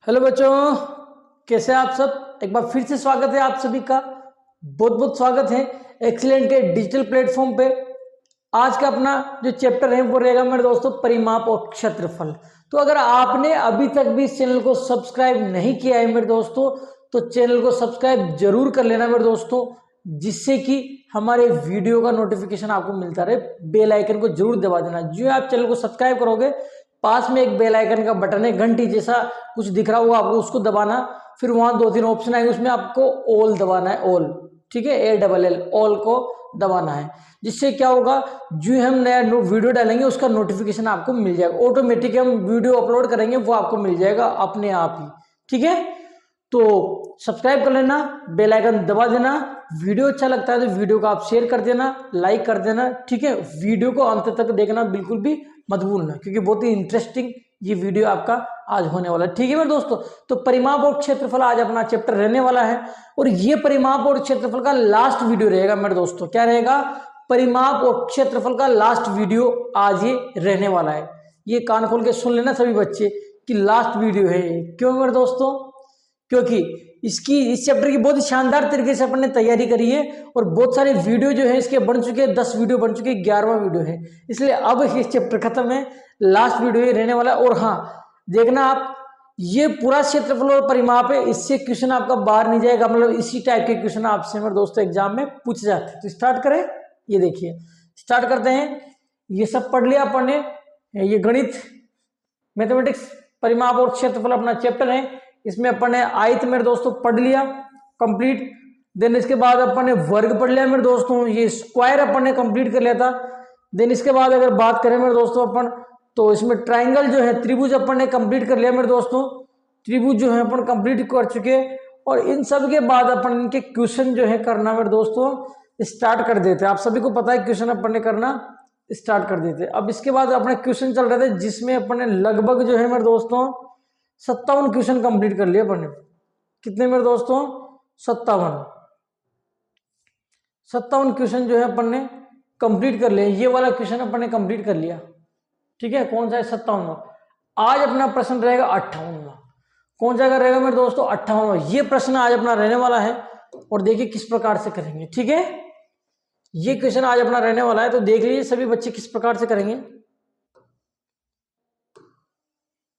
Hello बच्चों, कैसे आप सब। एक बार फिर से स्वागत है आप सभी का। बहुत बहुत स्वागत है एक्सीलेंट के डिजिटल प्लेटफॉर्म पे। आज का अपना जो चैप्टर है वो रहेगा मेरे दोस्तों परिमाप और क्षेत्रफल। तो अगर आपने अभी तक भी इस चैनल को सब्सक्राइब नहीं किया है मेरे दोस्तों, तो चैनल को सब्सक्राइब जरूर कर लेना मेरे दोस्तों, जिससे कि हमारे वीडियो का नोटिफिकेशन आपको मिलता रहे। बेल आइकन को जरूर दबा देना। जो आप चैनल को सब्सक्राइब करोगे, पास में एक बेल आइकन का बटन है, घंटी जैसा कुछ दिख रहा होगा आपको, उसको दबाना। फिर वहां दो तीन ऑप्शन आएंगे, उसमें आपको ऑल दबाना है, ऑल, ठीक है, ALL ऑल को दबाना है। जिससे क्या होगा, जो हम नया वीडियो डालेंगे उसका नोटिफिकेशन आपको मिल जाएगा। ऑटोमेटिक हम वीडियो अपलोड करेंगे वो आपको मिल जाएगा अपने आप ही, ठीक है। तो सब्सक्राइब कर लेना, बेल आइकन दबा देना। वीडियो अच्छा लगता है तो वीडियो को आप शेयर कर देना, लाइक कर देना, ठीक है। वीडियो को अंत तक देखना बिल्कुल भी मत भूलना, क्योंकि बहुत ही इंटरेस्टिंग ये वीडियो आपका आज होने वाला है, ठीक है मेरे दोस्तों। तो परिमाप और क्षेत्रफल आज अपना चैप्टर रहने वाला है, और ये परिमाप और क्षेत्रफल का लास्ट वीडियो रहेगा मेरे दोस्तों। क्या रहेगा? परिमाप और क्षेत्रफल का लास्ट वीडियो आज ये रहने वाला है। ये कान खोल के सुन लेना सभी बच्चे कि लास्ट वीडियो है। क्यों मेरे दोस्तों? क्योंकि इस चैप्टर की बहुत ही शानदार तरीके से अपन ने तैयारी करी है, और बहुत सारे वीडियो जो है इसके बन चुके हैं, 10 वीडियो बन चुके हैं, 11वां वीडियो है। इसलिए अब ये चैप्टर खत्म है, लास्ट वीडियो ही रहने वाला है। और हाँ, देखना आप, ये पूरा क्षेत्रफल और परिमाप है, इससे क्वेश्चन आपका बाहर नहीं जाएगा। मतलब इसी टाइप के क्वेश्चन आपसे मेरे दोस्तों एग्जाम में पूछे जाते हैं। तो स्टार्ट करें। ये देखिए, स्टार्ट करते हैं। ये सब पढ़ लिया अपन ने, ये गणित, मैथमेटिक्स, परिमाप और क्षेत्रफल अपना चैप्टर है। इसमें अपन ने आयत मेरे दोस्तों पढ़ लिया कंप्लीट। देन इसके बाद अपन ने वर्ग पढ़ लिया मेरे दोस्तों, ये स्क्वायर अपन ने कंप्लीट कर लिया था। देन इसके बाद अगर बात करें मेरे दोस्तों अपन, तो इसमें ट्राइंगल जो है, त्रिभुज अपन ने कंप्लीट कर लिया मेरे दोस्तों। त्रिभुज जो है अपन कंप्लीट कर चुके, और इन सब के बाद अपन इनके क्वेश्चन जो है करना मेरे दोस्तों स्टार्ट कर देते। आप सभी को पता है क्वेश्चन अपन ने करना स्टार्ट कर देते। अब इसके बाद अपने क्वेश्चन चल रहे थे, जिसमें अपन ने लगभग जो है मेरे दोस्तों 57 क्वेश्चन कंप्लीट कर लिए अपन ने। कितने मेरे दोस्तों? 57 क्वेश्चन जो है अपन ने कंप्लीट कर लिए। ये वाला क्वेश्चन अपन ने कंप्लीट कर लिया, ठीक है। कौन सा है? 57वां। आज अपना प्रश्न रहेगा 58वां। कौन सा रहेगा मेरे दोस्तों? 58वां। ये प्रश्न आज अपना रहने वाला है, और देखिए किस प्रकार से करेंगे, ठीक है। ये क्वेश्चन आज अपना रहने वाला है, तो देख लीजिए सभी बच्चे किस प्रकार से करेंगे।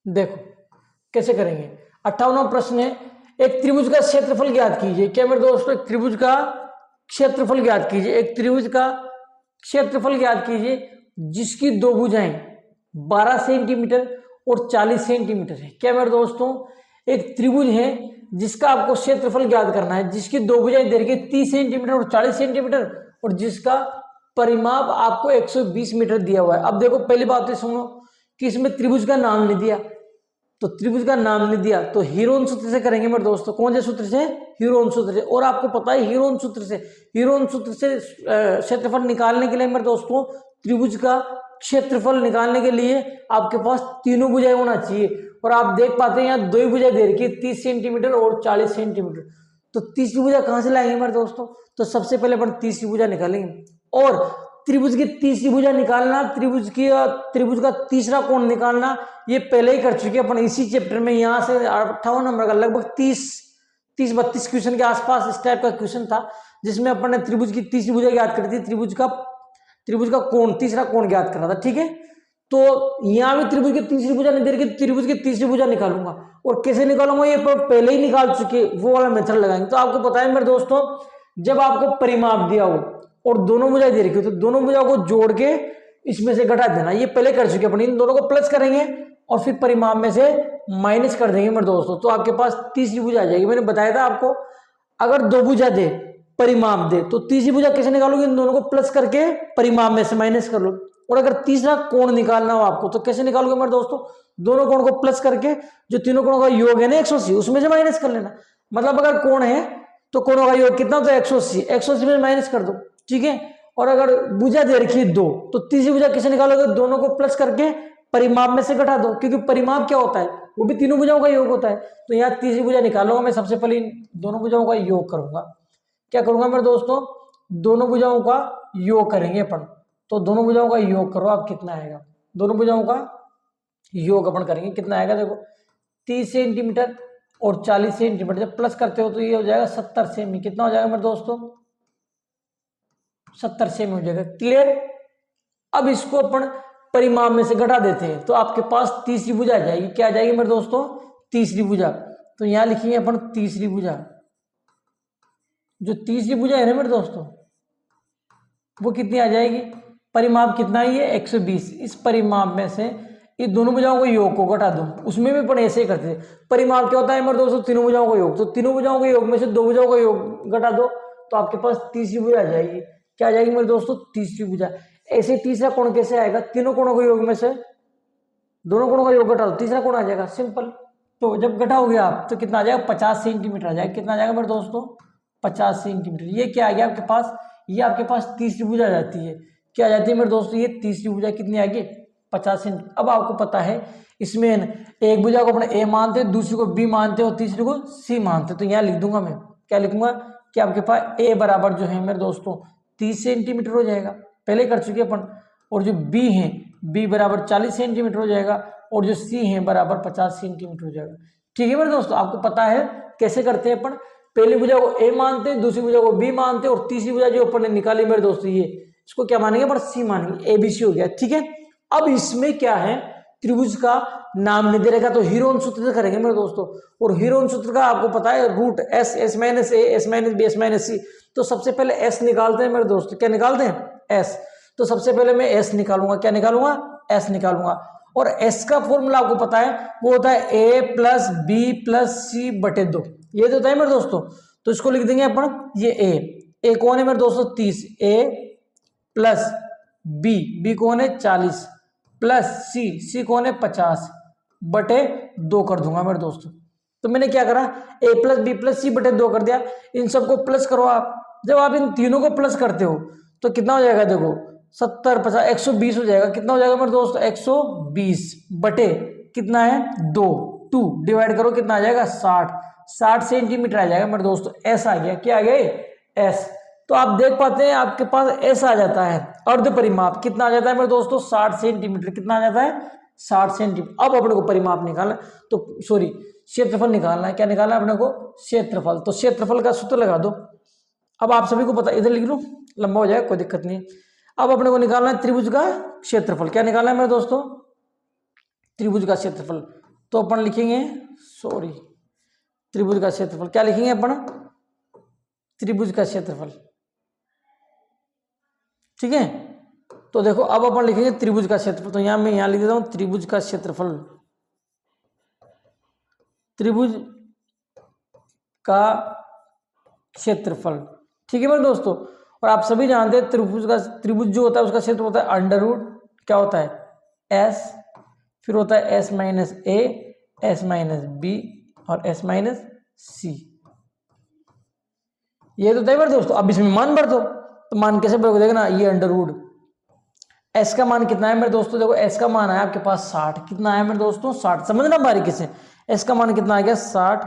देखो कैसे करेंगे। 58वां प्रश्न है, एक त्रिभुज का क्षेत्रफल ज्ञात कीजिए। क्या मेरे दोस्तों? एक त्रिभुज का क्षेत्रफल ज्ञात कीजिए। एक त्रिभुज का क्षेत्रफल ज्ञात कीजिए जिसकी दो भुजाएं 12 सेंटीमीटर और 40 सेंटीमीटर है। क्या मेरे दोस्तों? एक त्रिभुज है जिसका आपको क्षेत्रफल ज्ञात करना है, जिसकी दो भुजाएं दे रखी 30 सेंटीमीटर और 40 सेंटीमीटर, और जिसका परिमाप आपको 120 मीटर दिया हुआ है। अब देखो, पहली बात तो सुनो कि इसमें त्रिभुज का नाम नहीं दिया, तो त्रिभुज का नाम नहीं दिया तो हीरोन सूत्र से करेंगे मेरे दोस्तों। कौन से सूत्र से? हीरोन सूत्र से। और आपको पता है हीरोन सूत्र से क्षेत्रफल निकालने के लिए मेरे दोस्तों, त्रिभुज का क्षेत्रफल निकालने के लिए आपके पास तीनों भुजाएं होना चाहिए। और आप देख पाते हैं यहाँ दो ही भुजाएं दे रखी है, 30 सेंटीमीटर और 40 सेंटीमीटर। तो तीसरी भुजा कहां से लाएंगे मेरे दोस्तों? तो सबसे पहले अपन तीसरी भुजा निकालेंगे, और त्रिभुज की तीसरी भुजा निकालना, त्रिभुज का तीसरा कोण निकालना, ये पहले ही कर चुके अपन इसी चैप्टर में। यहां से 58 नंबर का लगभग 30-32 क्वेश्चन के आसपास इस टाइप का क्वेश्चन था, जिसमें अपन ने त्रिभुज की तीसरी भुजा ज्ञात करी थी, त्रिभुज का कोण, तीसरा कोण ज्ञात करना था, ठीक है। तो यहां भी त्रिभुज की तीसरी भुजा नहीं दे रही, त्रिभुज की तीसरी भुजा निकालूंगा। और कैसे निकालूंगा? ये पहले ही निकाल चुके, वो वाला मेथड लगाएंगे। तो आपको पता है मेरे दोस्तों, जब आपको परिमाप दिया हो और दोनों भुजाएं दे रखी हो, तो दोनों भुजाओं को जोड़ के इसमें से घटा देना। ये पहले कर चुके अपन, इन दोनों को प्लस करेंगे और फिर परिमाप में से माइनस कर देंगे मेरे दोस्तों। तो आपके पास तीसरी भुजा आ जाएगी। मैंने बताया था आपको, अगर दो भुजा दे, परिमाप दे, तो तीसरी भुजा कैसे निकालोगे? इन दोनों को प्लस करके परिमाप में से माइनस कर लो। और अगर तीसरा कोण निकालना हो आपको, तो कैसे निकालोगे मेरे दोस्तों? दोनों कोण को प्लस करके, जो तीनों कोणों का योग है ना 180, उसमें से माइनस कर लेना। मतलब अगर कोण है तो कोणों का योग कितना होता है? 180 में माइनस कर दो, ठीक है। और अगर भुजा दे रखी है दो, तो तीसरी भुजा कैसे निकालोगे? दोनों को प्लस करके परिमाप में से घटा दो, क्योंकि परिमाप क्या होता है? वो भी तीनों भुजाओं का योग होता है। तो यहाँ तीसरी भुजा निकालूंगा मैं, सबसे पहले इन दोनों भुजाओं का योग करूंगा। क्या करूंगा मेरे दोस्तों? दोनों भुजाओं का योग करेंगे अपन। तो दोनों भुजाओं का योग करो, आप कितना आएगा? दोनों भुजाओं का योग अपन करेंगे, कितना आएगा? देखो, 30 सेंटीमीटर और 40 सेंटीमीटर, जब प्लस करते हो तो ये हो जाएगा 70 सेमी। कितना हो जाएगा मेरे दोस्तों? 70 सेमी हो जाएगा। क्लियर? अब इसको अपन परिमाप में से घटा देते हैं तो आपके पास तीसरी भुजा आ जाएगी। क्या आ जाएगी मेरे दोस्तों? तीसरी भुजा। तो यहां लिखेंगे अपन तीसरी भुजा। जो तीसरी भुजा है ना मेरे दोस्तों, वो कितनी आ जाएगी? परिमाप कितना है ये? 120। इस परिमाप में से ये दोनों भुजाओं को योग को घटा दो। उसमें भी अपन ऐसे ही करते थे। परिमाप क्या होता है मेरे दोस्तों? तीनों भुजाओं का योग। तो तीनों भुजाओं के योग में से दो भुजाओं का योग घटा दो तो आपके पास तीसरी भुजा आ जाएगी। क्या आ जाएगी मेरे दोस्तों? तीसरी भुजा। ऐसे तीसरा कोण कैसे आएगा? तीनों कोणों के योग में से दोनों कोणों का योग घटा दो, तीसरा कोण आ जाएगा। सिंपल। तो जब घटाओगे आप तो कितना आ जाएगा? 50 सेंटीमीटर आ जाएगा। कितना आ जाएगा मेरे दोस्तों? 50 सेंटीमीटर। ये क्या आ गया आपके पास? ये आपके पास तीसरी भुजा आ जाती है। क्या आ जाती है मेरे दोस्तों? ये तीसरी भुजा कितनी आ गई? 50 सेंटीमीटर। अब आपको पता है इसमें एक भुजा को अपने ए मानते हैं, दूसरी को बी मानते हैं और तीसरी को सी मानते हैं। तो यहाँ लिख दूंगा मैं, क्या लिखूंगा कि आपके पास ए बराबर जो है मेरे दोस्तों 30 सेंटीमीटर हो जाएगा, पहले कर चुके अपन। और जो बी है, बी बराबर 40 सेंटीमीटर हो जाएगा और जो सी है बराबर 50 सेंटीमीटर हो जाएगा। ठीक है मेरे दोस्तों, आपको पता है कैसे करते हैं अपन। पहली भुजा को ए मानते हैं, दूसरी भुजा को बी मानते हैं और तीसरी भुजा जो अपन ने निकाली मेरे दोस्तों ये, इसको क्या मानेंगे? पर सी मानेंगे। एबीसी हो गया। ठीक है। अब इसमें क्या है? त्रिभुज का नाम नहीं दे रहेगा तो हीरोन सूत्र से करेंगे मेरे दोस्तों। और हीरोन सूत्र का आपको पता है root S, S minus A, S minus B, S minus C. तो सबसे पहले एस निकालते हैं मेरे दोस्तों। क्या निकालते हैं? एस। तो सबसे पहले मैं एस निकालूंगा। क्या निकालूंगा? एस निकालूंगा। और एस का फॉर्मूला आपको पता है, वो होता है ए प्लस बी प्लस सी बटे 2। ये तो होता है मेरे दोस्तों। तो इसको लिख देंगे अपन, ये ए कौन है मेरे दोस्तों? 30। ए प्लस बी कौन है? 40 प्लस सी कौन है? 50 बटे 2 कर दूंगा मेरे दोस्तों। तो मैंने क्या करा? ए प्लस बी प्लस सी बटे 2 कर दिया। इन सबको प्लस करो आप। जब आप इन तीनों को प्लस करते हो तो कितना हो जाएगा? देखो 70 50 120 हो जाएगा। कितना हो जाएगा मेरे दोस्तों? 120 बटे कितना है? 2 डिवाइड करो, कितना आ जाएगा? 60 सेंटीमीटर आ जाएगा मेरे दोस्तों। एस आ गया। क्या आ गया? एस। तो आप देख पाते हैं आपके पास एस आ जाता है। अर्ध परिमाप कितना आ जाता है मेरे दोस्तों? 60 सेंटीमीटर। कितना आ जाता है? 60 सेंटीमीटर। अब अपने को परिमाप निकालना, तो सॉरी क्षेत्रफल निकालना है। क्या निकालना है अपने को? क्षेत्रफल। तो क्षेत्रफल का सूत्र लगा दो। अब आप सभी को पता, इधर लिख लो, लंबा हो जाएगा, कोई दिक्कत नहीं। अब अपने को निकालना है त्रिभुज का क्षेत्रफल। क्या निकालना है मेरे दोस्तों? त्रिभुज का क्षेत्रफल। तो अपन लिखेंगे, सॉरी, त्रिभुज का क्षेत्रफल क्या लिखेंगे अपन? त्रिभुज का क्षेत्रफल। ठीक है। तो देखो अब अपन लिखेंगे त्रिभुज का क्षेत्रफल। तो यहां मैं लिख देता हूं त्रिभुज का क्षेत्रफल। त्रिभुज का क्षेत्रफल। ठीक है मेरे दोस्तों। और आप सभी जानते हैं त्रिभुज जो होता है उसका क्षेत्र होता है अंडर रूट, क्या होता है? एस, फिर होता है S minus A, S minus B और एस माइनस सी। ये तो होता है मेरे दोस्तों। अब इसमें मान भर दो। तो मान कैसे भरोगे? देखना, ये अंडर रूट एस का मान कितना है मेरे दोस्तों? देखो एस का मान है आपके पास 60। कितना है मेरे दोस्तों? 60। समझना बारीकी से। एस का मान कितना आ गया? 60।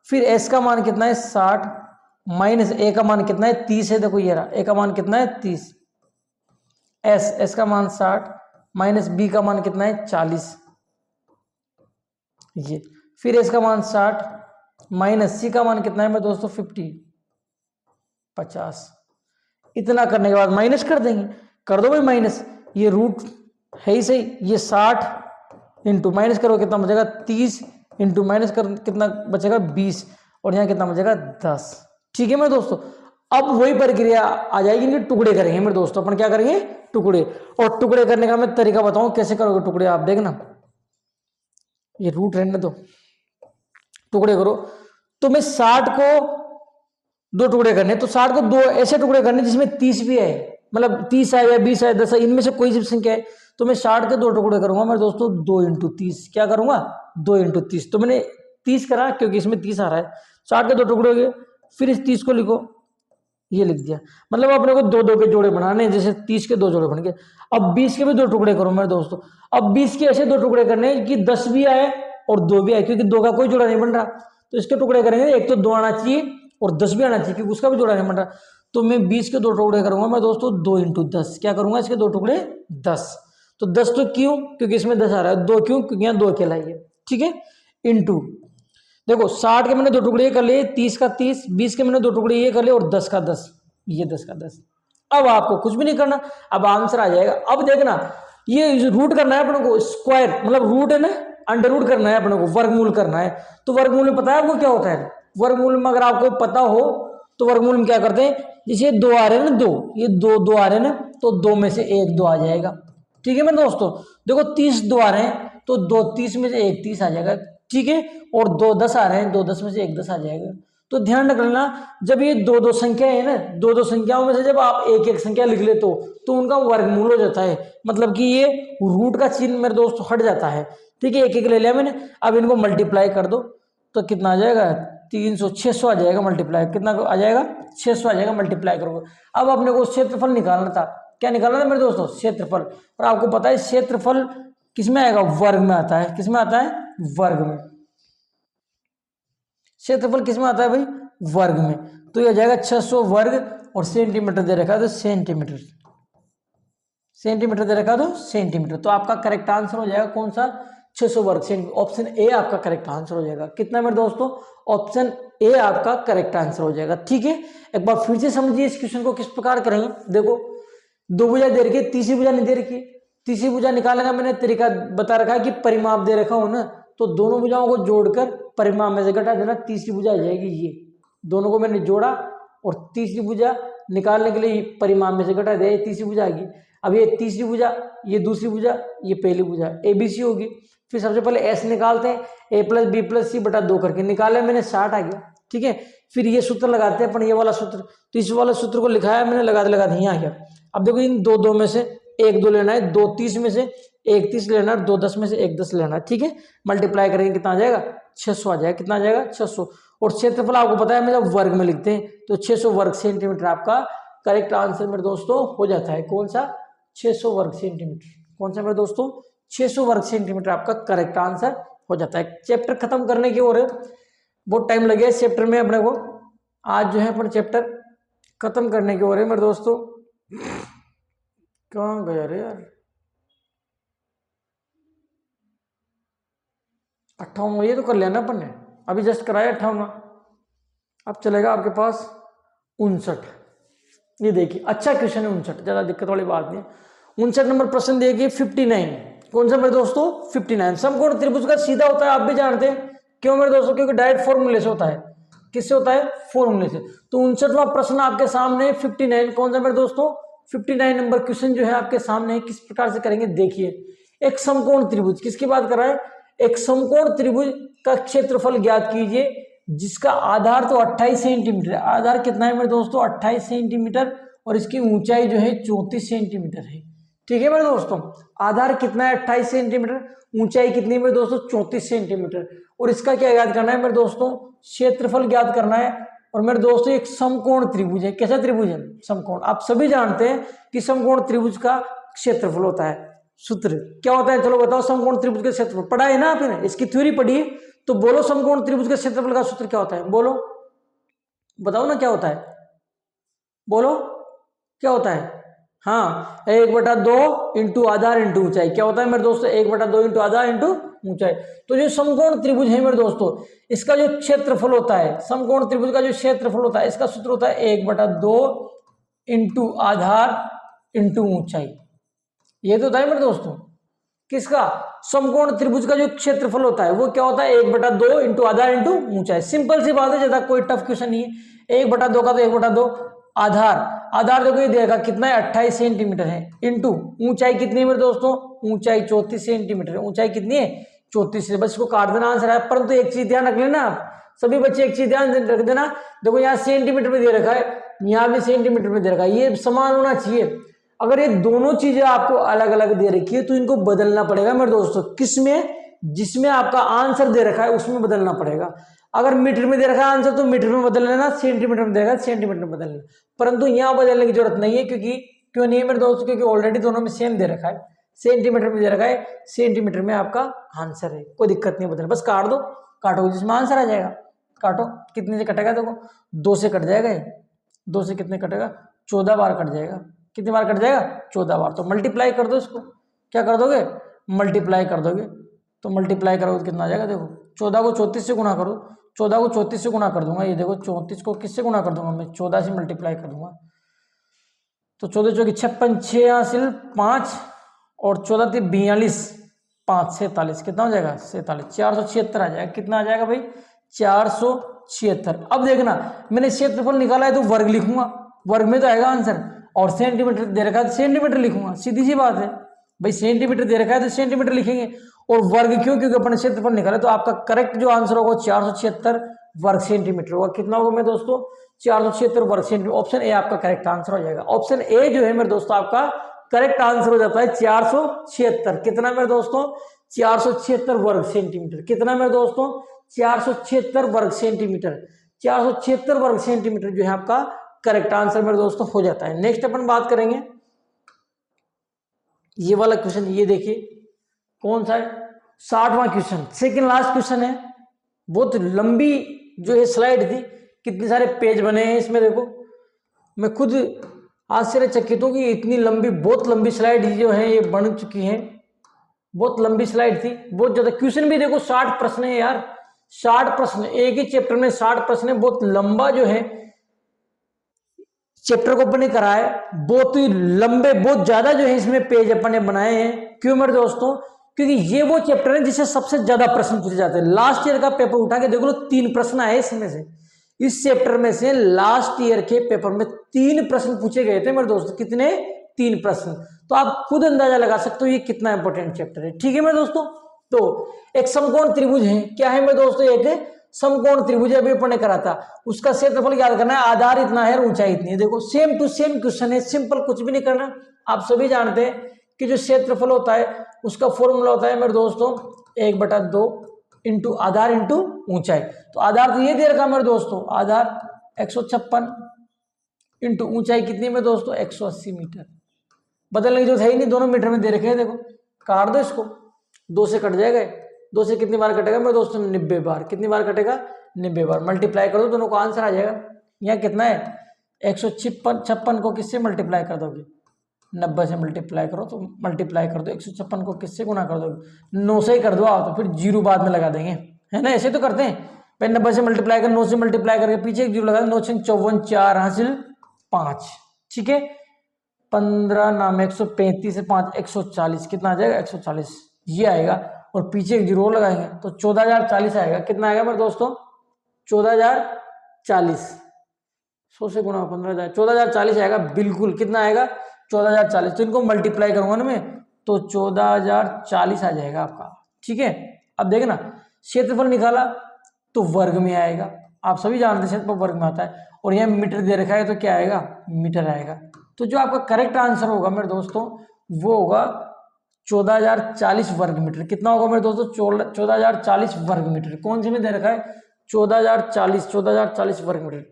फिर एस का मान कितना है? 60 माइनस ए का मान कितना है? 30 है। देखो ये रहा, ए का मान कितना है? 30। एस का मान 60 माइनस बी का मान कितना है? 40। ये फिर एस का मान 60 माइनस सी का मान कितना है मेरे दोस्तों? 50। इतना करने के बाद माइनस कर देंगे। कर दो भाई माइनस, ये रूट है ही सही। ये 60 इंटू माइनस करो कितना बचेगा? 30 इंटू माइनस कर कितना बचेगा? 20। और यहाँ कितना बचेगा? 10। ठीक है मेरे दोस्तों। अब वही प्रक्रिया आ जाएगी, इनके टुकड़े करेंगे मेरे दोस्तों। अपन क्या करेंगे? टुकड़े। और टुकड़े करने का मैं तरीका बताऊं कैसे करोगे टुकड़े, आप देखना। ये रूट रहने दो, टुकड़े करो। तो मैं 60 को 2 टुकड़े करने, तो 60 को 2 ऐसे टुकड़े करने जिसमें 30 भी है, मतलब 30 है या 20 है 10 है, इनमें से कोई सी संख्या है। तो मैं 60 के 2 टुकड़े करूंगा मेरे दोस्तों 2 इंटू 30। क्या करूंगा? 2 इंटू 30। तो मैंने 30 करा क्योंकि इसमें 30 आ रहा है। 60 के 2 टुकड़े हो गए। फिर इस 30 को लिखो, ये लिख दिया। मतलब अपने को 2 2 के जोड़े बनाने, जैसे 30 के 2 जोड़े बन गए। अब 20 के भी 2 टुकड़े करो मेरे दोस्तों। अब 20 के ऐसे 2 टुकड़े करने कि 10 भी आए और 2 भी आए, क्योंकि 2 का कोई जोड़ा नहीं बन रहा। तो इसके टुकड़े करेंगे, एक तो 2 आना चाहिए और 10 भी आना चाहिए, क्योंकि उसका भी जोड़ा नहीं बन रहा। तो मैं 20 के 2 टुकड़े करूंगा मैं दोस्तों 2 इंटू 10। क्या करूंगा? इसके 2 टुकड़े 10। तो 10 तो क्यों? क्योंकि इसमें 10 आ रहा है। 2 क्यों? क्योंकि यहाँ 2 अकेला ही है। ठीक है। इंटू, देखो 60 के मैंने 2 टुकड़े ये कर लिए, 30 का 30, 20 के मैंने 2 टुकड़े ये कर लिए और 10 का 10, ये 10 का 10। अब आपको कुछ भी नहीं करना, अब आंसर आ जाएगा। अब देखना, ये रूट करना है अपने को, स्क्वायर मतलब रूट है ना, अंडर रूट करना है अपने को, वर्गमूल करना है। तो वर्गमूल में पता है आपको क्या होता है? वर्गमूल में अगर आपको पता हो तो वर्गमूल में क्या करते हैं, जैसे 2 आ रहे हैं ना, 2, ये 2 आ रहे हैं ना, तो 2 में से 1 2 आ जाएगा। ठीक है मेरे दोस्तों, देखो 30 2 आ रहे हैं तो 2 30 में से 1 30 आ जाएगा। ठीक है, और 2 10 आ रहे हैं, 2 10 में से 1 10 आ जाएगा। तो ध्यान रखना, जब ये 2 2 संख्या है ना, 2 2 संख्याओं में से जब आप एक एक संख्या लिख लेते हो तो उनका वर्गमूल हो जाता है, मतलब कि ये रूट का चिन्ह मेरे दोस्त हट जाता है। ठीक है, एक एक ले लिया मैंने, अब इनको मल्टीप्लाई कर दो तो कितना आ जाएगा, 300 600 आ जाएगा मल्टीप्लाई, कितना आ जाएगा, 600 आ जाएगा मल्टीप्लाई करोगे। अब अपने को क्षेत्रफल निकालना था, क्या निकालना था मेरे दोस्तों, क्षेत्रफल। और आपको पता है क्षेत्रफल किस में आएगा, वर्ग में आता है। किस में आता है, वर्ग में। क्षेत्रफल किस में आता है भाई, वर्ग में। तो ये आ जाएगा 600 वर्ग, और सेंटीमीटर दे रखा है तो सेंटीमीटर, सेंटीमीटर दे रखा है तो सेंटीमीटर। तो आपका करेक्ट आंसर हो जाएगा कौन सा, 600 वर्ग सेंटीमीटर। ऑप्शन ए आपका करेक्ट आंसर हो जाएगा। कितना मेरे दोस्तों, ऑप्शन ए आपका करेक्ट आंसर हो जाएगा। ठीक है, एक बार फिर से समझिए इस क्वेश्चन को किस प्रकार करेंगे। देखो 2 भुजा दे रखी है, तीसरी भुजा नहीं दे रखी। तीसरी भुजा निकालने का मैंने तरीका बता रखा है कि परिमाप दे रखा हो ना, तो दोनों भुजाओं को जोड़कर परिमाप में से घटा देना, तीसरी भुजा आ जाएगी ये। दोनों को मैंने जोड़ा और तीसरी भुजा निकालने के लिए परिमाप में से घटा दिया, ये तीसरी भुजा आएगी। अब ये तीसरी भुजा, ये दूसरी भुजा, ये पहली भुजा, ABC होगी। फिर सबसे पहले S निकालते हैं, A + B + C बटा 2 करके निकाले मैंने, 60 आ गया। ठीक है, फिर ये सूत्र लगाते हैं अपन, ये वाला सूत्र, तो इस वाला सूत्र को लिखाया मैंने, लगाते लगाते यहाँ आ गया। अब देखो इन 2 2 में से 1 2 लेना है, 2 30 में से 1 30 लेना है, 2 10 में से 1 10 लेना है। ठीक है, मल्टीप्लाई करेंगे कितना आ जाएगा, 600 आ जाएगा। कितना आ जाएगा, 600। और क्षेत्रफल आपको पता है, मैं जब वर्ग में लिखते हैं तो 600 वर्ग सेंटीमीटर आपका करेक्ट आंसर मेरे दोस्तों हो जाता है। कौन सा, 600 वर्ग सेंटीमीटर। कौन सा मेरे दोस्तों, 600 वर्ग सेंटीमीटर आपका करेक्ट आंसर हो जाता है। चैप्टर खत्म करने की ओर है, बहुत टाइम लगे इस चैप्टर में अपने को। आज जो है अपन चैप्टर खत्म करने की ओर है मेरे दोस्तों। कहाँ गया रे यार, 58 ये तो कर लिया ना अपन ने, अभी जस्ट कराया 58। अब चलेगा आपके पास 59। ये देखिए अच्छा क्वेश्चन है 59, ज्यादा दिक्कत वाली बात नहीं है। 59 नंबर प्रश्न देखिए 59। कौन सा मेरे दोस्तों, 59। समकोण त्रिभुज का सीधा होता है, आप भी जानते हैं। क्यों मेरे दोस्तों, क्योंकि डायरेक्ट फॉर्मूले से होता है। किससे होता है, फॉर्मूले से। तो 59वां प्रश्न आपके सामने 59। कौन सा मेरे दोस्तों, 59 नंबर क्वेश्चन जो है आपके सामने है। किस प्रकार से करेंगे देखिए, एक समकोण त्रिभुज, किसकी बात कर रहा है, एक समकोण त्रिभुज का क्षेत्रफल ज्ञात कीजिए जिसका आधार तो 28 सेंटीमीटर है। आधार कितना है मेरे दोस्तों, 28 सेंटीमीटर, और इसकी ऊंचाई जो है 34 सेंटीमीटर है। ठीक है मेरे दोस्तों, आधार कितना है 28 सेंटीमीटर, ऊंचाई कितनी है मेरे दोस्तों 34 सेंटीमीटर। और इसका क्या ज्ञात करना है मेरे दोस्तों, क्षेत्रफल ज्ञात करना है। और मेरे दोस्तों एक समकोण त्रिभुज है। कैसा त्रिभुज है, समकोण। आप सभी जानते हैं कि समकोण त्रिभुज का क्षेत्रफल होता है। सूत्र क्या होता है, चलो बताओ। समकोण त्रिभुज का क्षेत्रफल पढ़ा है ना आपने, इसकी थ्योरी पढ़ी है, तो बोलो समकोण त्रिभुज के क्षेत्रफल का सूत्र क्या होता है, बोलो, बताओ ना क्या होता है, बोलो क्या होता है। हाँ, 1/2 इंटू आधार इंटू ऊंचाई। क्या होता है मेरे दोस्तों, 1/2 इंटू आधार इंटू ऊंचाई। तो जो समकोण त्रिभुज है मेरे दोस्तों, इसका जो क्षेत्रफल होता है, समकोण त्रिभुज का जो क्षेत्रफल होता है, इसका सूत्र होता है 1/2 इंटू आधार इंटू ऊंचाई। ये तो होता है मेरे दोस्तों किसका, समकोण त्रिभुज का जो क्षेत्रफल होता है वो क्या होता है, 1/2 इंटू आधार इंटू ऊंचाई। सिंपल सी बात है, ज्यादा कोई टफ क्वेश्चन नहीं है। 1/2 का तो 1/2 आधार, आधार देखो ये देगा कितना है 28 सेंटीमीटर है, इंटू ऊंचाई कितनी है मेरे दोस्तों, ऊंचाई 34 सेंटीमीटर है। ऊंचाई कितनी है 34 से, बस इसको काट देना आंसर है। परंतु एक चीज ध्यान रख लेना आप सभी बच्चे, एक चीज ध्यान रख देना, देखो यहाँ सेंटीमीटर में दे रखा है, यहाँ भी सेंटीमीटर में दे रखा है, ये समान होना चाहिए। अगर ये दोनों चीजें आपको अलग अलग दे रखी है तो इनको बदलना पड़ेगा मेरे दोस्तों। किसमें, जिसमें आपका आंसर दे रखा है उसमें बदलना पड़ेगा। अगर मीटर में दे रखा है आंसर तो मीटर में बदल लेना, सेंटीमीटर में देगा सेंटीमीटर में बदल लेना। परंतु यहाँ बदलने की जरूरत नहीं है, क्योंकि क्यों नहीं है मेरे दोस्तों, क्योंकि ऑलरेडी दोनों में सेम दे रखा है, सेंटीमीटर में दे रखा है, सेंटीमीटर में आपका आंसर है, कोई दिक्कत नहीं बदलना। बस काट दो, काटो जिसमें आंसर आ जाएगा, काटो। कितने से कटेगा देखो, 2 से कट जाएगा ये, 2 से कितने कटेगा, 14 बार कट जाएगा। कितनी बार कट जाएगा, 14 बार। तो मल्टीप्लाई कर दो इसको, क्या कर दोगे, मल्टीप्लाई कर दोगे, तो मल्टीप्लाई करोगे तो कितना आ जाएगा देखो 14 को 34 से गुणा करो, 14 को 34 से गुणा कर दूंगा, ये देखो 34 को किससे गुणा कर दूंगा मैं, 14 से मल्टीप्लाई कर दूंगा, तो 14 चौकी 56, 6 हासिल 5 और 14 थी 42, 5 47, कितना हो जाएगा 47, 476 आ जाएगा। कितना आ जाएगा भाई 476। अब देखना मैंने क्षेत्रफल निकाला है तो वर्ग लिखूंगा, वर्ग में तो आएगा आंसर, और सेंटीमीटर दे रखा है तो सेंटीमीटर लिखूंगा, सीधी सी बात है भाई, सेंटीमीटर दे रखा है तो सेंटीमीटर लिखेंगे। और वर्ग क्यों, क्योंकि अपने क्षेत्रफल निकाला, तो आपका करेक्ट जो आंसर होगा 476 वर्ग सेंटीमीटर होगा। कितना होगा मेरे दोस्तों 476 वर्ग सेंटीमीटर, ऑप्शन ए आपका करेक्ट आंसर हो जाएगा। ऑप्शन ए जो है मेरे दोस्तों आपका करेक्ट आंसर हो जाता है 476। कितना मेरे दोस्तों 476 वर्ग सेंटीमीटर। कितना मेरे दोस्तों 476 वर्ग सेंटीमीटर, 476 वर्ग सेंटीमीटर जो है आपका करेक्ट आंसर मेरे दोस्तों हो जाता है। नेक्स्ट अपन बात करेंगे ये वाला क्वेश्चन, ये देखिए कौन सा है, 60वां क्वेश्चन, सेकंड लास्ट क्वेश्चन है। बहुत लंबी जो है स्लाइड थी, कितने सारे पेज बने हैं इसमें, देखो मैं खुद आश्चर्यचकित हूं कि इतनी लंबी, बहुत लंबी स्लाइड जो है ये बन चुकी है, बहुत लंबी स्लाइड थी, बहुत ज्यादा। क्वेश्चन भी देखो 60 प्रश्न है यार, 60 प्रश्न, एक ही चैप्टर में 60 प्रश्न है, बहुत लंबा जो है चैप्टर को अपने कराए, बहुत ही लंबे, बहुत ज्यादा जो है इसमें पेज अपने बनाए हैं। क्यों मेरे दोस्तों, क्योंकि ये वो चैप्टर है जिससे सबसे ज्यादा प्रश्न पूछे जाते हैं। लास्ट ईयर का पेपर उठा के देख लो, 3 प्रश्न आए इसमें से, इस चैप्टर में से लास्ट ईयर के पेपर में 3 प्रश्न पूछे गए थे मेरे दोस्तों। कितने 3 प्रश्न, तो आप खुद अंदाजा लगा सकते हो ये कितना इंपॉर्टेंट चैप्टर है। ठीक है मेरे दोस्तों, तो एक समकोण त्रिभुज है, क्या है मेरे दोस्तों, एक समकोण त्रिभुज अभी अपन ने करा था, उसका क्षेत्रफल याद करना है, आधार इतना है और ऊंचाई इतनी है। देखो सेम टू सेम क्वेश्चन है, सिंपल, कुछ भी नहीं करना। आप सभी जानते हैं कि जो क्षेत्रफल होता है उसका फॉर्मूला होता है मेरे दोस्तों 1/2 इंटू आधार इंटू ऊंचाई। तो आधार तो ये दे रखा मेरे दोस्तों, आधार 156 इंटू ऊंचाई कितनी में दोस्तों 180 मीटर। बदलने की जो है ही नहीं, दोनों मीटर में दे रखे हैं। देखो काट दो इसको, 2 से कट जाएगा, 2 से कितनी बार कटेगा मेरे दोस्तों 90 बार। कितनी बार कटेगा 90 बार। मल्टीप्लाई कर दो, दोनों का आंसर आ जाएगा। यहाँ कितना है 156 को किससे मल्टीप्लाई कर दोगे, 90 से मल्टीप्लाई करो, तो मल्टीप्लाई कर दो 156 को किससे गुना कर दोगे, 9 से ही कर दो आप, तो फिर 0 बाद में लगा देंगे, है ना, ऐसे तो करते हैं भाई। 90 से मल्टीप्लाई कर, 9 से मल्टीप्लाई करके पीछे एक 0 लगा, 9 से 54, 4 हासिल 5, ठीक है, 15 नाम 135 से 5 140, कितना आ जाएगा 140 ये आएगा, और पीछे एक 0 लगाएंगे तो 14040 आएगा। कितना आएगा मेरे दोस्तों 14040, 100 से गुणा 15,000, 14040 आएगा बिल्कुल। कितना आएगा 14040, तो इनको मल्टीप्लाई करूंगा ना मैं तो 14040 आ जाएगा आपका। ठीक है, अब देखना क्षेत्रफल निकाला तो वर्ग में आएगा, आप सभी जानते हैं क्षेत्रफल वर्ग में आता है, और यह मीटर दे रखा है तो क्या आएगा मीटर आएगा। तो जो आपका करेक्ट आंसर होगा मेरे दोस्तों वो होगा 14040 वर्ग मीटर। कितना होगा मेरे दोस्तों 14040 वर्ग मीटर। कौन से में दे रखा है 14040 वर्ग मीटर,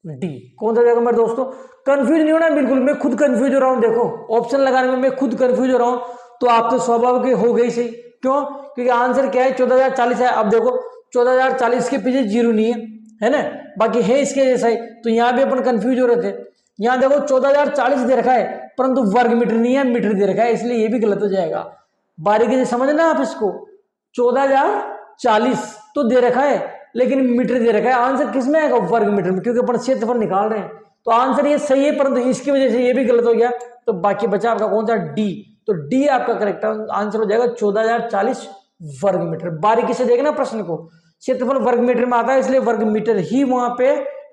डी। कौन सा जाएगा मेरे दोस्तों, कंफ्यूज नहीं होना बिल्कुल, मैं खुद कंफ्यूज हो रहा हूं, देखो ऑप्शन लगाने में मैं खुद कंफ्यूज हो रहा हूं, तो आप तो स्वाभाविक हो गई सही। क्यों, क्योंकि आंसर क्या है 14040 है। अब देखो 14040 के पीछे 0 नहीं है ना, बाकी है इसके जैसा ही, तो यहाँ भी अपन कंफ्यूज हो रहे थे। यहाँ देखो 14040 दे रखा है परंतु वर्ग मीटर नहीं है, मीटर दे रखा है, इसलिए ये भी गलत हो जाएगा। बारीकी से समझना आप इसको, 14040 तो दे रखा है लेकिन मीटर दे रखा है, आंसर किस में आएगा वर्ग मीटर में, क्योंकि अपन क्षेत्रफल निकाल रहे हैं, तो आंसर ये सही है, परंतु इसकी वजह से ये भी गलत हो गया। तो बाकी बचा आपका कौन सा डी, तो डी आपका करेक्ट आंसर हो जाएगा 14040 वर्ग मीटर। बारीकी से देखना प्रश्न को, क्षेत्रफल वर्ग मीटर में आता है इसलिए वर्ग मीटर ही वहां पे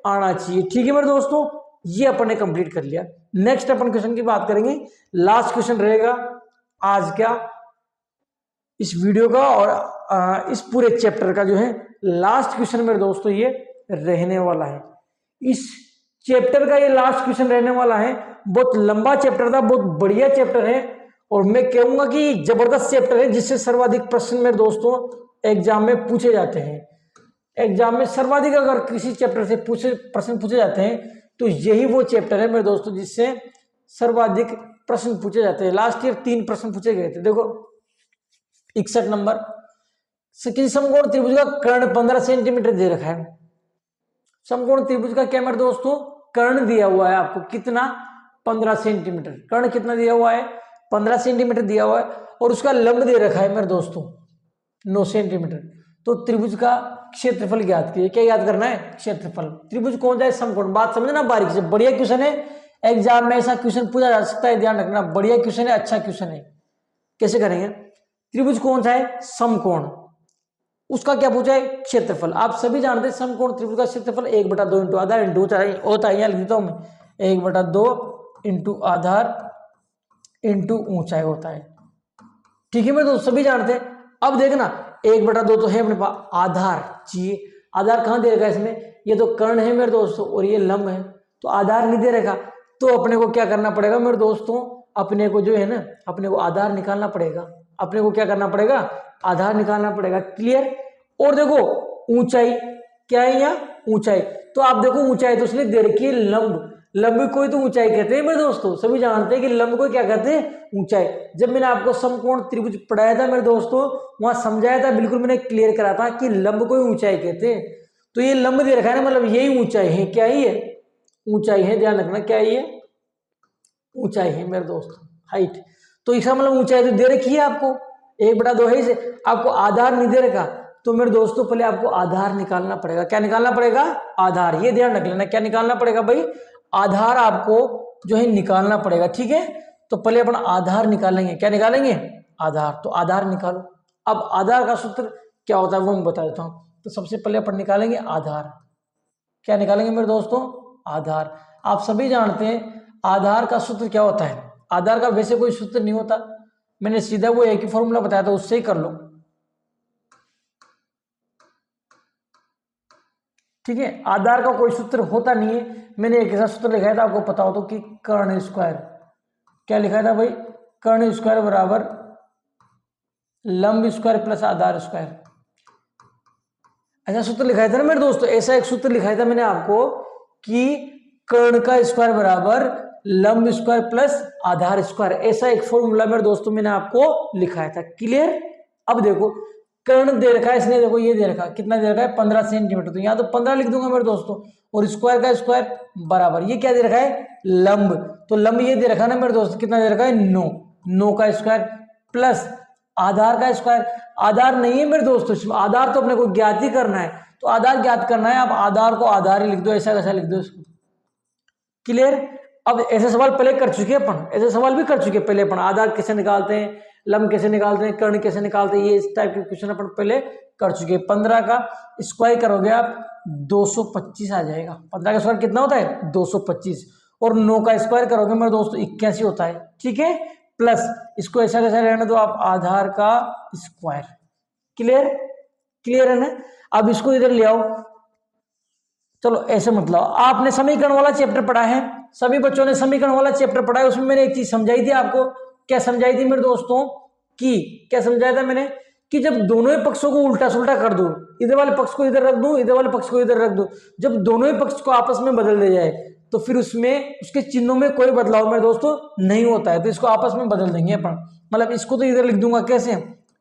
आना चाहिए। ठीक है मेरे दोस्तों, ये अपन ने कंप्लीट कर लिया। नेक्स्ट अपन क्वेश्चन की बात करेंगे, लास्ट क्वेश्चन रहेगा आज का इस वीडियो का और इस पूरे चैप्टर का जो है लास्ट क्वेश्चन मेरे दोस्तों ये रहने वाला है। इस चैप्टर का ये लास्ट क्वेश्चन रहने वाला है, बहुत लंबा चैप्टर था, बहुत बढ़िया चैप्टर है, और मैं कहूंगा कि जबरदस्त चैप्टर है जिससे सर्वाधिक प्रश्न मेरे दोस्तों एग्जाम में पूछे जाते हैं। एग्जाम में सर्वाधिक अगर किसी चैप्टर से प्रश्न पूछे जाते हैं तो यही वो चैप्टर है मेरे दोस्तों जिससे सर्वाधिक प्रश्न पूछे जाते हैं। लास्ट ईयर 3 प्रश्न पूछे गए थे। देखो 61 नंबर, किसी समकोण त्रिभुज का कर्ण 15 सेंटीमीटर दे रखा है। समकोण त्रिभुज का क्या मेरे दोस्तों कर्ण दिया हुआ है आपको, कितना 15 सेंटीमीटर। कर्ण कितना दिया हुआ है 15 सेंटीमीटर दिया हुआ है, और उसका लंब दे रखा है मेरे दोस्तों 9 सेंटीमीटर। तो त्रिभुज का क्षेत्रफल ज्ञात कीजिए। क्या याद करना है? क्षेत्रफल। त्रिभुज कौन सा है? समकोण। बात समझना बारीकी से, बढ़िया क्वेश्चन है, एग्जाम में ऐसा क्वेश्चन पूछा जा सकता है, ध्यान रखना, बढ़िया क्वेश्चन है, अच्छा क्वेश्चन है। कैसे करेंगे? त्रिभुज कौन सा है? समकोण। उसका क्या पूछा है? क्षेत्रफल। आप सभी जानते हैं समकोण त्रिभुज का क्षेत्रफल 1/2 इंटू आधार इंटू होता है, यहाँ लिख देता हूं मैं, 1/2 इंटू आधार इंटू ऊंचाई होता है। ठीक है, मैं तो सभी जानते हैं। अब देखना 1/2 तो है अपने पास, आधार चाहिए। आधार कहां दे रखा है इसमें? ये तो कर्ण है मेरे दोस्तों और ये लंब है, तो आधार नहीं दे रखा, तो अपने को क्या करना पड़ेगा मेरे दोस्तों? अपने को जो है ना, अपने को आधार निकालना पड़ेगा। अपने को क्या करना पड़ेगा? आधार निकालना पड़ेगा। क्लियर? और देखो ऊंचाई क्या है यहाँ? ऊंचाई। तो आप देखो ऊंचाई तो उसने दे रखी है लंब। लंब को ही तो ऊंचाई कहते हैं मेरे दोस्तों, सभी जानते हैं कि लंब को क्या कहते हैं? ऊंचाई। जब मैंने आपको समकोण त्रिभुज पढ़ाया था मेरे दोस्तों, वहां समझाया था, बिल्कुल मैंने क्लियर करा था कि लंब को ही ऊंचाई कहते हैं। तो ये लंब दे रखा है ना, मतलब यही ऊंचाई है। क्या ही है? ऊंचाई है, ध्यान रखना, क्या ही है? ऊंचाई है मेरे दोस्त, हाइट। तो इसका मतलब ऊंचाई तो दे रखी है आपको, 1/2 है इसे। आपको आधार नहीं दे रखा, तो मेरे दोस्तों पहले आपको आधार निकालना पड़ेगा। क्या निकालना पड़ेगा? आधार। ये ध्यान रख लेना, क्या निकालना पड़ेगा भाई? आधार आपको जो है निकालना पड़ेगा। ठीक है, तो पहले अपन आधार निकालेंगे। क्या निकालेंगे? आधार। तो आधार निकालो। अब आधार का सूत्र क्या होता है वो मैं बता देता हूं। तो सबसे पहले अपन निकालेंगे आधार। क्या निकालेंगे मेरे दोस्तों? आधार। आप सभी जानते हैं आधार का सूत्र क्या होता है। आधार का वैसे कोई सूत्र नहीं होता, मैंने सीधा वो एक ही फॉर्मूला बताया था, उससे ही कर लो। ठीक है, आधार का कोई सूत्र होता नहीं है। मैंने एक ऐसा सूत्र लिखा था, आपको पता हो तो, कि कर्ण स्क्वायर। क्या लिखा था भाई? कर्ण स्क्वायर बराबर लंब स्क्वायर प्लस आधार स्क्वायर। ऐसा सूत्र लिखाया था ना मेरे दोस्तों, ऐसा एक सूत्र लिखाया था मैंने आपको कि कर्ण का स्क्वायर बराबर लंब स्क्वायर प्लस आधार स्क्वायर। ऐसा एक फॉर्मूला मेरे दोस्तों मैंने आपको लिखाया था। क्लियर? अब देखो कर्ण दे रखा है इसने, देखो ये दे रखा, कितना दे रखा है? 15 सेंटीमीटर। तो यहाँ तो 15 लिख दूंगा मेरे दोस्तों, और स्क्वायर का स्क्वायर बराबर, ये क्या दे रखा है? लंब। तो लंब ये दे रखा है ना मेरे दोस्तों, कितना दे रखा है? 9 का स्क्वायर प्लस आधार का स्क्वायर। आधार नहीं है मेरे दोस्तों, आधार तो अपने को ज्ञात ही करना है। तो आधार ज्ञात करना है, आप आधार को आधार ही लिख दो, ऐसा कैसा लिख दो इसको। क्लियर? अब ऐसे सवाल पहले कर चुके अपन, ऐसे सवाल भी कर चुके पहले अपन। आधार कैसे निकालते हैं, लंब कैसे निकालते हैं, कर्ण कैसे निकालते हैं, ये इस टाइप के क्वेश्चन अपन पहले कर चुके। 15 का स्क्वायर करोगे आप 225 आ जाएगा। 15 का स्क्वायर कितना होता है? 225। और 9 का स्क्वायर करोगे मेरे दोस्तों 81 होता है। ठीक है, प्लस इसको ऐसा कैसा रहने दो आप, आधार का स्क्वायर। क्लियर? क्लियर है ना? अब इसको इधर ले आओ। चलो ऐसे मतलब आपने समीकरण वाला चैप्टर पढ़ा है, सभी बच्चों ने समीकरण वाला चैप्टर पढ़ा है। उसमें मैंने एक चीज समझाई थी आपको। क्या समझाई थी मेरे दोस्तों? कि क्या समझाया था मैंने? कि जब दोनों ही पक्षों को उल्टा सुल्टा कर दो, इधर वाले पक्ष को इधर रख दो, इधर वाले पक्ष को इधर रख दो, जब दोनों ही पक्ष को आपस में बदल दिया जाए तो फिर उसमें उसके चिन्हों में कोई बदलाव मेरे दोस्तों नहीं होता है। तो इसको आपस में बदल देंगे अपन। मतलब इसको तो इधर लिख दूंगा, कैसे?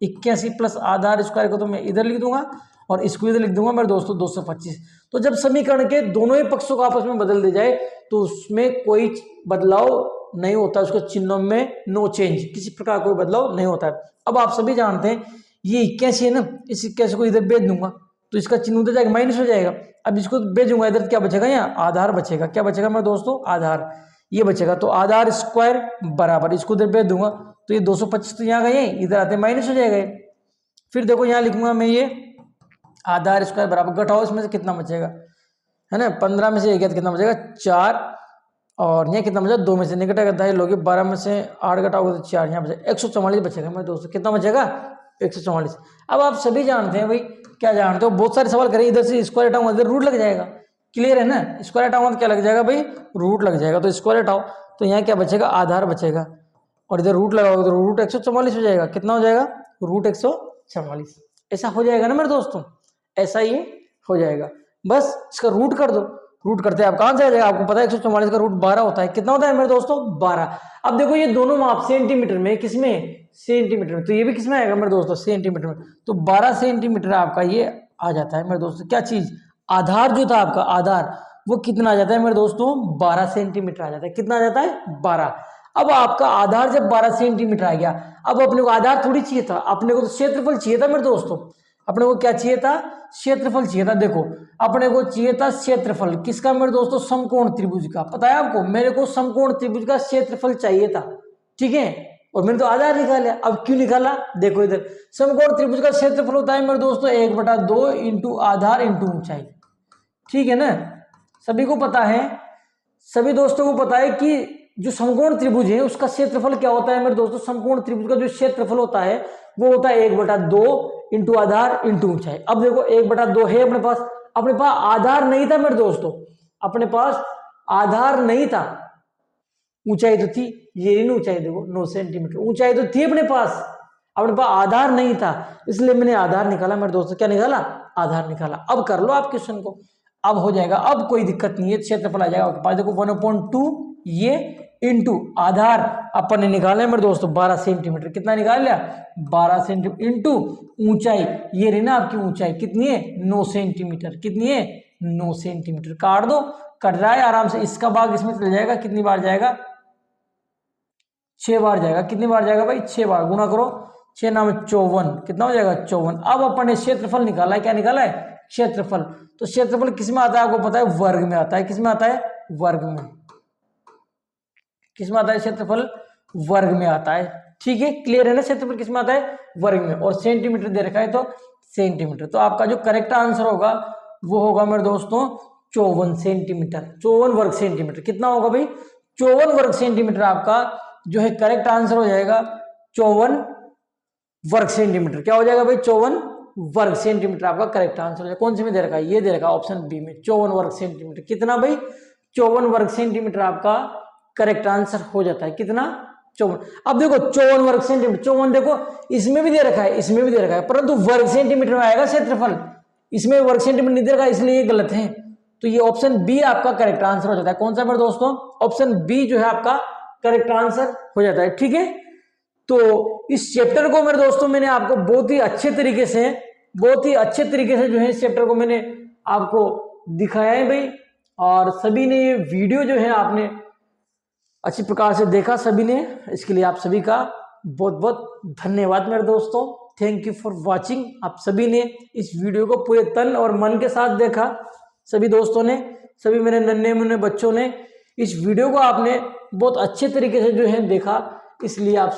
81 प्लस आधार स्क्वायर को तो मैं इधर लिख दूंगा, और इसको इधर लिख दूंगा मेरे दोस्तों 225। तो जब समीकरण के दोनों ही पक्षों को आपस में बदल दिया जाए तो उसमें कोई बदलाव नहीं होता, उसके चिन्हों में नो चेंज, किसी प्रकार कोई बदलाव नहीं होता है। अब आप सभी जानते हैं ये 81 है ना, इस 81 को इधर भेज दूंगा तो इसका चिन्ह उधर जाएगा, माइनस हो जाएगा। अब इसको भेजूंगा इधर, क्या बचेगा? यहाँ आधार बचेगा। क्या बचेगा मेरे दोस्तों? आधार, ये बचेगा। तो आधार स्क्वायर बराबर, इसको इधर भेज दूंगा तो ये 225 तो यहाँ गए, इधर आते माइनस हो जाएगा। फिर देखो यहाँ लिखूंगा मैं, ये आधार स्क्वायर बराबर, घटाओ इसमें से कितना बचेगा, है ना? 15 में से 1 कितना बचेगा? 4, और यहाँ कितना बचेगा? 2 में से निकटा करता है लोगे, 12 में से 8 घटाओगे तो 4, यहाँ बचेगा 144 बचेगा मेरे दोस्तों। कितना बचेगा? 144। अब आप सभी जानते हैं भाई, क्या जानते हो, बहुत सारे सवाल करें, इधर से स्क्वायर हटाऊंगा इधर रूट लग जाएगा। क्लियर है ना? स्क्वायर हटाऊंगा तो क्या लग जाएगा भाई? रूट लग जाएगा। तो स्क्वायर हटाओ तो यहाँ क्या बचेगा? आधार बचेगा, और इधर रूट लगाओगे तो रूट 144 हो जाएगा। कितना हो जाएगा? रूट 144। ऐसा हो जाएगा ना मेरे दोस्तों, ऐसा ही हो जाएगा। बस इसका रूट कर दो, रूट करते हैं आप कहां से आ जाएगा? आपको पता है 144 का रूट 12 होता है। कितना होता है मेरे दोस्तों? 12। अब देखो ये दोनों माप सेंटीमीटर में, किसमें? सेंटीमीटर में। तो ये भी किसमें आएगा मेरे दोस्तों? सेंटीमीटर में। तो 12 सेंटीमीटर आपका ये आ जाता है मेरे दोस्तों। क्या चीज? आधार जो था आपका, आधार वो कितना आ जाता है मेरे दोस्तों? 12 सेंटीमीटर आ जाता है। कितना आ जाता है? 12। अब आपका आधार जब 12 सेंटीमीटर आ गया, अब अपने को आधार थोड़ी चाहिए था, अपने को तो क्षेत्रफल चाहिए था मेरे दोस्तों। अपने को क्या चाहिए था? क्षेत्रफल चाहिए था। देखो अपने को चाहिए था क्षेत्रफल किसका मेरे दोस्तों? समकोण त्रिभुज का। पता है आपको, मेरे को समकोण त्रिभुज का क्षेत्रफल चाहिए था, ठीक है, और मैंने तो आधार निकाला। अब क्यों निकाला? देखो इधर समकोण त्रिभुज का क्षेत्रफल होता है मेरे दोस्तों 1/2 इंटू आधार इंटू ऊंचाई, ठीक है ना। सभी को पता है, सभी दोस्तों को पता है कि जो समकोण त्रिभुज है उसका क्षेत्रफल क्या होता है मेरे दोस्तों? समकोण त्रिभुज का जो क्षेत्रफल होता है वो होता है 1/2 इंटू आधार इंटू ऊंचाई। अब देखो 1/2 है अपने पास, अपने पास आधार नहीं था मेरे दोस्तों, अपने पास आधार नहीं था, ऊंचाई तो थी, ये ऊंचाई देखो 9 सेंटीमीटर ऊंचाई तो थी अपने पास आधार नहीं था, इसलिए मैंने आधार निकाला मेरे दोस्तों। क्या निकाला? आधार निकाला। अब कर लो आप क्वेश्चन को, अब हो जाएगा, अब कोई दिक्कत नहीं है, क्षेत्रफल आ जाएगा आपके पास। देखो 1/2 ये इंटू आधार अपन ने निकाला है मेरे दोस्तों 12 सेंटीमीटर। कितना निकाल लिया? 12 सेंटीमीटर इंटू ऊंचाई, ये रही ना आपकी ऊंचाई कितनी है? 9 सेंटीमीटर। कितनी है? 9 सेंटीमीटर। काट दो, कट रहा है आराम से, इसका भाग इसमें चल जाएगा, कितनी बार जाएगा? 6 बार जाएगा। कितनी बार जाएगा भाई? 6 बार। गुना करो, 6 नाम 54, कितना हो जाएगा? 54। अब अपन ने क्षेत्रफल निकाला है, क्या निकाला है? क्षेत्रफल। तो क्षेत्रफल किस में आता है आपको पता है? वर्ग में आता है। किस में आता है? वर्ग में। किस में आता है क्षेत्रफल? वर्ग में आता है, ठीक है, क्लियर है ना। क्षेत्रफल किस में आता है? वर्ग में। और सेंटीमीटर दे रखा है तो सेंटीमीटर। तो आपका जो करेक्ट आंसर होगा वो होगा मेरे दोस्तों 54 सेंटीमीटर, 54 वर्ग सेंटीमीटर। कितना होगा भाई? 54 वर्ग सेंटीमीटर आपका जो है करेक्ट आंसर हो जाएगा 54 वर्ग सेंटीमीटर। क्या हो जाएगा भाई? 54 वर्ग सेंटीमीटर आपका करेक्ट आंसर हो जाएगा। कौन से में दे रखा है? ये दे रखा है ऑप्शन बी में, 54 वर्ग सेंटीमीटर। कितना भाई? 54 वर्ग सेंटीमीटर आपका करेक्ट आंसर हो जाता है। कितना? 54। अब देखो 54 वर्ग सेंटीमीटर, 54 देखो इसमें भी दे रखा है, इसमें भी दे रखा है, परंतु वर्ग सेंटीमीटर में आएगा क्षेत्रफल, इसमें वर्ग सेंटीमीटर नहीं दे रखा, इसलिए ये गलत है। तो ये ऑप्शन बी आपका करेक्ट आंसर हो जाता है। कौन सा मेरे दोस्तों? ऑप्शन बी जो है आपका करेक्ट आंसर हो जाता है, ठीक है। तो इस चैप्टर को मेरे दोस्तों मैंने आपको बहुत ही अच्छे तरीके से जो है इस चैप्टर को मैंने आपको दिखाया है भाई। और सभी ने ये वीडियो जो है आपने अच्छी प्रकार से देखा सभी ने, इसके लिए आप सभी का बहुत बहुत धन्यवाद मेरे दोस्तों। Thank you for watching. आप सभी ने इस वीडियो को पूरे तन और मन के साथ देखा, सभी दोस्तों ने, सभी मेरे नन्हे मुन्ने बच्चों ने इस वीडियो को आपने बहुत अच्छे तरीके से जो है देखा, इसलिए आप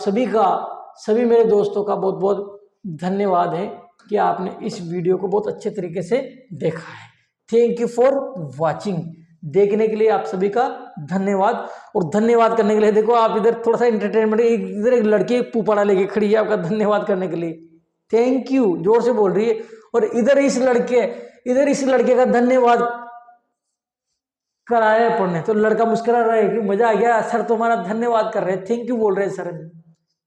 सभी मेरे दोस्तों का बहुत बहुत धन्यवाद है कि आपने इस वीडियो को बहुत अच्छे तरीके से देखा है। Thank you for watching. देखने के लिए आप सभी का धन्यवाद। और धन्यवाद करने के लिए देखो आप इधर थोड़ा सा एंटरटेनमेंट, इधर एक लड़की पुपाड़ा लेके खड़ी है आपका धन्यवाद करने के लिए। थैंक यू जोर से बोल रही है। और इधर इस लड़के का धन्यवाद कराया अपन ने, तो लड़का मुस्कुरा रहा है कि मजा आ गया सर, तुम्हारा धन्यवाद कर रहे हैं, थैंक यू बोल रहे हैं सर,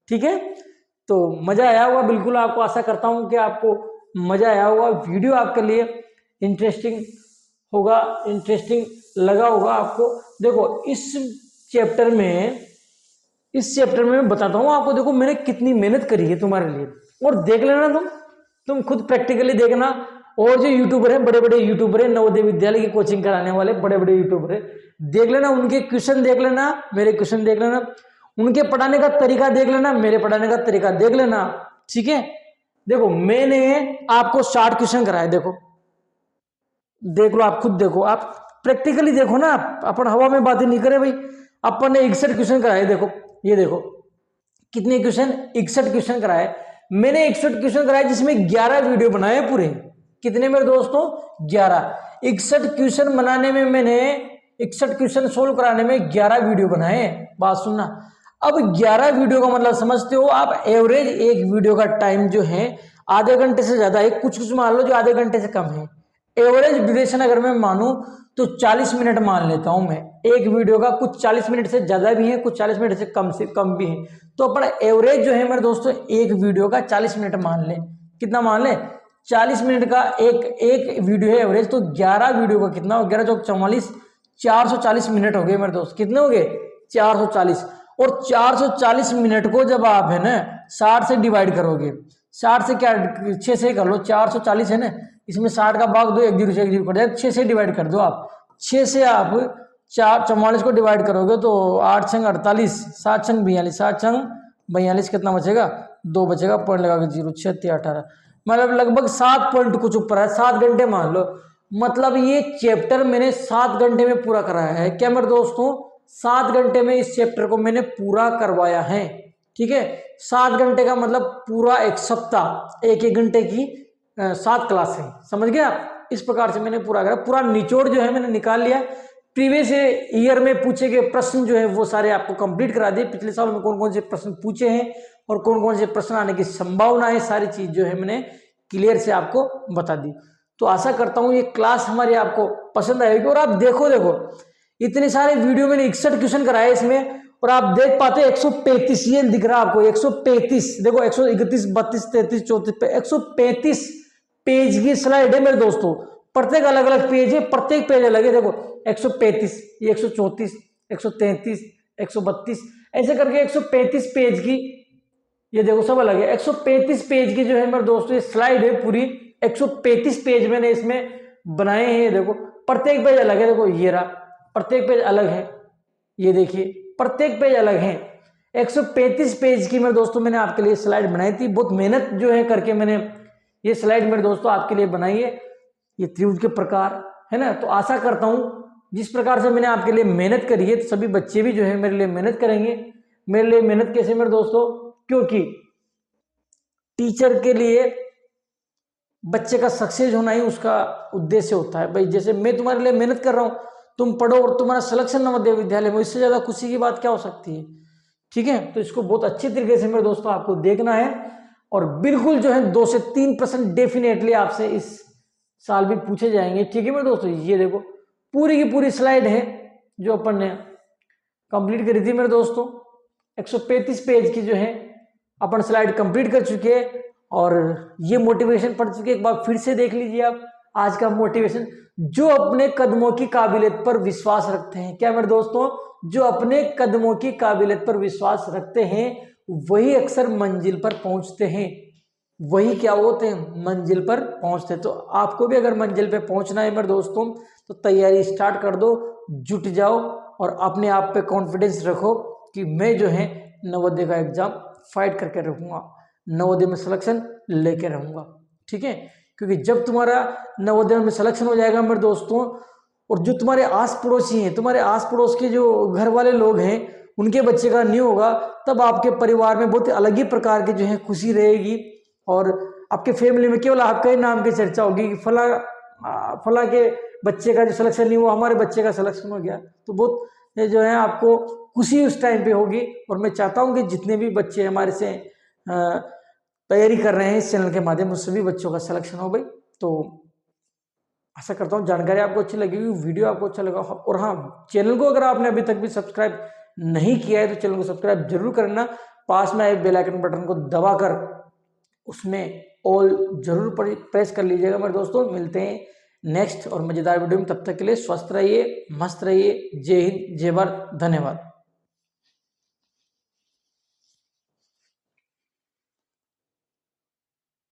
ठीक है। तो मजा आया होगा बिल्कुल, आपको आशा करता हूं कि आपको मजा आया होगा। वीडियो आपके लिए इंटरेस्टिंग होगा, इंटरेस्टिंग लगा होगा आपको। देखो इस चैप्टर में मैं बताता हूँ आपको, देखो मैंने कितनी मेहनत करी है तुम्हारे लिए, और देख लेना तुम खुद प्रैक्टिकली देखना। और जो यूट्यूबर है, बड़े बड़े यूट्यूबर है, नवोदय विद्यालय की कोचिंग कराने वाले बड़े बड़े यूट्यूबर है, देख लेना, उनके क्वेश्चन देख लेना, मेरे क्वेश्चन देख लेना, उनके पढ़ाने का तरीका देख लेना, मेरे पढ़ाने का तरीका देख लेना, ठीक है। देखो मैंने आपको 60 क्वेश्चन कराए, देखो देख लो, आप खुद देखो, आप प्रैक्टिकली देखो ना, अपन हवा में बातें नहीं करे भाई। अपन ने 61 क्वेश्चन कराए, देखो ये देखो कितने क्वेश्चन, 61 क्वेश्चन कराए मैंने, 61 क्वेश्चन कराए जिसमें 11 वीडियो बनाए पूरे। कितने मेरे दोस्तों? 11। 61 क्वेश्चन बनाने में मैंने 61 क्वेश्चन सोल्व कराने में 11 वीडियो बनाए। बात सुनना, अब 11 वीडियो का मतलब समझते हो आप, एवरेज एक वीडियो का टाइम जो है आधे घंटे से ज्यादा है, कुछ मान लो जो आधे घंटे से कम है। एवरेज ड्यूरेशन अगर मैं मानूं तो 40 मिनट मान लेता हूं मैं एक वीडियो का, कुछ 40 मिनट से ज्यादा भी है, कुछ 40 मिनट से कम भी है। तो अपन एवरेज जो है मेरे दोस्तों एक वीडियो का 40 मिनट मान ले। कितना मान ले? 40 मिनट का एक वीडियो है एवरेज, तो 11 वीडियो का कितना हो? 11 चौक 44, 440 मिनट हो गए मेरे दोस्त। कितने हो गए? 440। और 440 मिनट को जब आप है ना 60 से डिवाइड करोगे, 60 से क्या 6 से कर लो, 440 है ना, इसमें 60 का भाग दो, 1 0 से 1 0 कट जाए, 6 से डिवाइड कर दो आप, 6 से आप 44 को डिवाइड करोगे तो 8 छंग 48, 7 छंग 42, 7 छंग 42 कितना बचेगा? 2 बचेगा, पॉइंट लगा के 0, 36 18, मतलब लगभग 7 पॉइंट कुछ ऊपर है, 7 घंटे मान लो। मतलब ये चैप्टर मैंने 7 घंटे में पूरा कराया है। क्या मेरे दोस्तों? 7 घंटे में इस चैप्टर को मैंने पूरा करवाया है। ठीक है, 7 घंटे का मतलब पूरा एक सप्ताह, एक घंटे की 7 क्लास है, समझ गए आप? इस प्रकार से मैंने पूरा करा, पूरा निचोड़ जो है मैंने निकाल लिया। प्रीवियस ईयर में पूछे गए प्रश्न जो है वो सारे आपको कंप्लीट करा दिए। पिछले साल में कौन कौन से प्रश्न पूछे हैं और कौन कौन से प्रश्न आने की संभावना है, सारी चीज जो है मैंने क्लियर से आपको बता दी। तो आशा करता हूँ ये क्लास हमारी आपको पसंद आएगी। और आप देखो इतने सारे वीडियो मैंने 61 क्वेश्चन कराए इसमें, और आप देख पाते 135, ये दिख रहा है आपको 135, देखो 131, 32, 33, 34, 135 पेज की स्लाइड है मेरे दोस्तों। प्रत्येक अलग अलग पेज है, प्रत्येक पेज अलग है। देखो 135, ये 134, 133, 132, ऐसे करके 135 पेज की, ये देखो सब अलग है। 135 पेज की जो है मेरे दोस्तों ये स्लाइड है पूरी। 135 पेज मैंने इसमें बनाए हैं। देखो प्रत्येक पेज अलग है, देखो ये रहा, प्रत्येक पेज अलग है, ये देखिए प्रत्येक पेज अलग है। 135 पेज की मेरे दोस्तों मैंने आपके लिए स्लाइड बनाई थी। बहुत मेहनत जो है करके मैंने ये स्लाइड मेरे दोस्तों आपके लिए बनाई है। ये त्रिभुज के प्रकार है ना। तो आशा करता हूं जिस प्रकार से मैंने आपके लिए मेहनत करी है तो सभी बच्चे भी जो है मेरे लिए मेहनत करेंगे। मेरे लिए मेहनत कैसे मेरे दोस्तों? क्योंकि टीचर के लिए बच्चे का सक्सेस होना ही उसका उद्देश्य होता है। भाई जैसे मैं तुम्हारे लिए मेहनत कर रहा हूं, तुम पढ़ो और तुम्हारा सिलेक्शन नवोदय विद्यालय में, इससे ज्यादा खुशी की बात क्या हो सकती है? ठीक है, तो इसको बहुत अच्छी तरीके से मेरे दोस्तों आपको देखना है। और बिल्कुल जो है 2 से 3% डेफिनेटली आपसे इस साल भी पूछे जाएंगे। ठीक है मेरे दोस्तों, ये देखो पूरी की पूरी स्लाइड है जो अपन ने कंप्लीट करी थी मेरे दोस्तों। 135 पेज की जो है अपन स्लाइड कंप्लीट कर चुके हैं और ये मोटिवेशन पढ़ चुके। एक बार फिर से देख लीजिए आप आज का मोटिवेशन। जो अपने कदमों की काबिलियत पर विश्वास रखते हैं, क्या मेरे दोस्तों? जो अपने कदमों की काबिलियत पर विश्वास रखते हैं वही अक्सर मंजिल पर पहुंचते हैं। वही क्या होते हैं? मंजिल पर पहुंचते हैं। तो आपको भी अगर मंजिल पे पहुंचना है मेरे दोस्तों तो तैयारी स्टार्ट कर दो, जुट जाओ और अपने आप पे कॉन्फिडेंस रखो कि मैं जो है नवोदय का एग्जाम फाइट करके रहूंगा, नवोदय में सिलेक्शन लेके रहूंगा। ठीक है, क्योंकि जब तुम्हारा नवोदय में सिलेक्शन हो जाएगा मेरे दोस्तों, और जो तुम्हारे आस पड़ोसी हैं, तुम्हारे आस पड़ोस के जो घर वाले लोग हैं, उनके बच्चे का नहीं होगा, तब आपके परिवार में बहुत अलग ही प्रकार की जो है खुशी रहेगी। और आपके फैमिली में केवल आपका ही नाम की चर्चा होगी कि फला के बच्चे का जो सिलेक्शन नहीं हुआ, हमारे बच्चे का सिलेक्शन हो गया। तो बहुत जो है आपको खुशी उस टाइम पे होगी। और मैं चाहता हूँ कि जितने भी बच्चे हमारे से तैयारी कर रहे हैं इस चैनल के माध्यम से, सभी बच्चों का सिलेक्शन हो भाई। तो आशा करता हूँ जानकारी आपको अच्छी लगेगी, वीडियो आपको अच्छा लगा। और हाँ, चैनल को अगर आपने अभी तक भी सब्सक्राइब नहीं किया है तो चैनल को सब्सक्राइब जरूर करना। पास में आए बेल आइकन बटन को दबाकर उसमें ऑल जरूर प्रेस कर लीजिएगा मेरे दोस्तों। मिलते हैं नेक्स्ट और मजेदार वीडियो में, तब तक के लिए स्वस्थ रहिए, मस्त रहिए। जय हिंद, जय भारत, धन्यवाद।